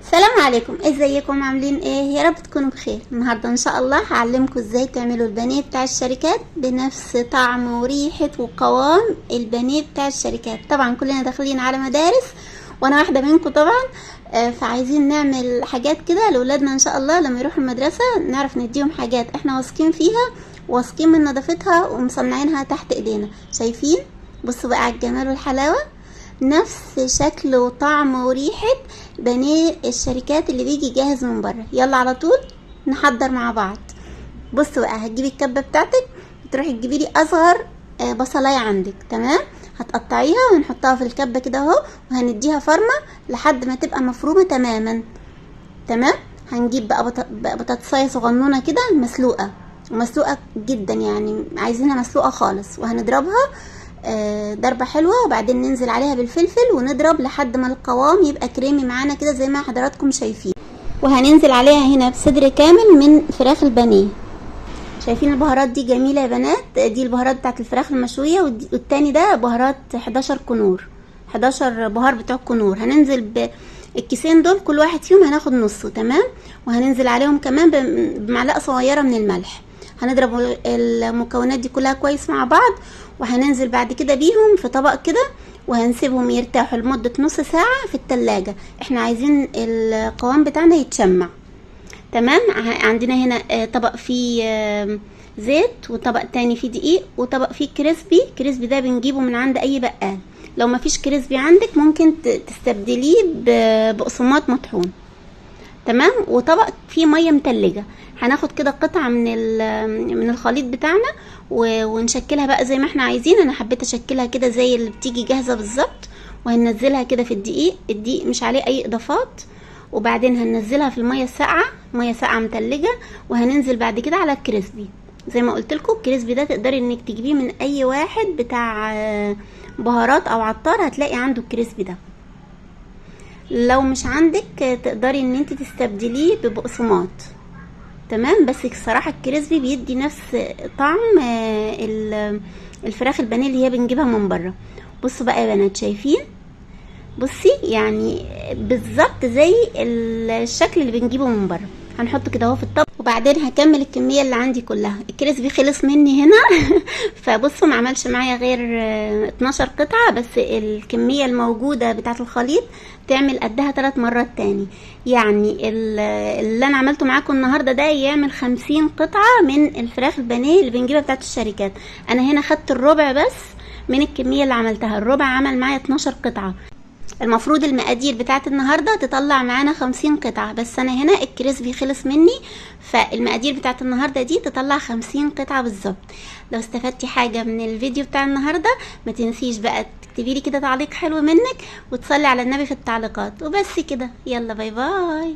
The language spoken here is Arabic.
السلام عليكم، ازيكم؟ عاملين ايه؟ يا رب تكونوا بخير. النهارده ان شاء الله هعلمكم ازاي تعملوا البانيه بتاع الشركات بنفس طعم وريحه وقوام البانيه بتاع الشركات. طبعا كلنا داخلين على مدارس وانا واحده منكم طبعا. فعايزين نعمل حاجات كده لاولادنا ان شاء الله لما يروحوا المدرسه نعرف نديهم حاجات احنا واثقين فيها، واثقين من نظافتها ومصنعينها تحت ايدينا. شايفين؟ بصوا بقى على الجمال والحلاوه، نفس شكل وطعم وريحة بانيه الشركات اللي بيجي جاهز من بره. يلا على طول نحضر مع بعض. بصوا بقى، هتجيبي الكبة بتاعتك، تروحي تجيبي لي اصغر بصلاية عندك، تمام؟ هتقطعيها ونحطها في الكبة كده اهو، وهنديها فرمة لحد ما تبقى مفرومة تماما. تمام. هنجيب بقى بطاطساية صغنونة كده مسلوقة، ومسلوقة جدا يعني عايزينها مسلوقة خالص، وهنضربها ضربة حلوة، وبعدين ننزل عليها بالفلفل ونضرب لحد ما القوام يبقى كريمي معانا كده زي ما حضراتكم شايفين. وهننزل عليها هنا بصدر كامل من فراخ البانيه. شايفين البهارات دي جميلة يا بنات؟ دي البهارات بتاعت الفراخ المشوية، والتاني ده بهارات 11 كنور، 11 بهار بتوع الكنور. هننزل بالكيسين دول، كل واحد فيهم هناخد نصه، تمام؟ وهننزل عليهم كمان بمعلقة صغيرة من الملح. هنضرب المكونات دي كلها كويس مع بعض، وهننزل بعد كده بيهم في طبق كده، وهنسيبهم يرتاحوا لمدة نص ساعة في التلاجة. احنا عايزين القوام بتاعنا يتشمع. تمام. عندنا هنا طبق فيه زيت، وطبق تاني فيه دقيق، وطبق فيه كريسبي ده بنجيبه من عند اي بقال. لو ما فيش كريسبي عندك ممكن تستبدليه بقسماط مطحون. تمام. وطبق فيه ميه متلجه. هناخد كده قطعه من الخليط بتاعنا ونشكلها بقى زي ما احنا عايزين. انا حبيت اشكلها كده زي اللي بتيجي جاهزه بالظبط، وهننزلها كده في الدقيق مش عليه اي اضافات، وبعدين هننزلها في الميه الساقعه، ميه ساقعه متلجه، وهننزل بعد كده على الكريسبي. زي ما قلت لكم الكريسبي ده تقدري انك تجيبيه من اي واحد بتاع بهارات او عطار، هتلاقي عنده الكريسبي ده. لو مش عندك تقدري ان انت تستبدليه ببقسماط. تمام. بس الصراحه الكريسبي بيدي نفس طعم الفراخ البانيه اللي هي بنجيبها من بره. بصوا بقى يا بنات، شايفين؟ بصي يعني بالظبط زي الشكل اللي بنجيبه من بره. هنحطه كده اهو في الطبق، وبعدين هكمل الكميه اللي عندي كلها. الكريسبي خلص مني هنا فبصوا ما عملش معايا غير 12 قطعه بس. الكميه الموجوده بتاعه الخليط تعمل قدها 3 مرات تاني. يعني اللي انا عملته معاكم النهارده ده يعمل 50 قطعه من الفراخ البانيه اللي بنجيبها بتاعه الشركات. انا هنا خدت الربع بس من الكميه اللي عملتها، الربع عمل معايا 12 قطعه. المفروض المقادير بتاعت النهاردة تطلع معانا 50 قطعة، بس انا هنا الكريسبي خلص مني، فالمقادير بتاعت النهاردة دي تطلع 50 قطعة بالظبط. لو استفدتي حاجة من الفيديو بتاع النهاردة ما تنسيش بقى تكتبي لي كده تعليق حلو منك، وتصلي على النبي في التعليقات. وبس كده، يلا باي باي.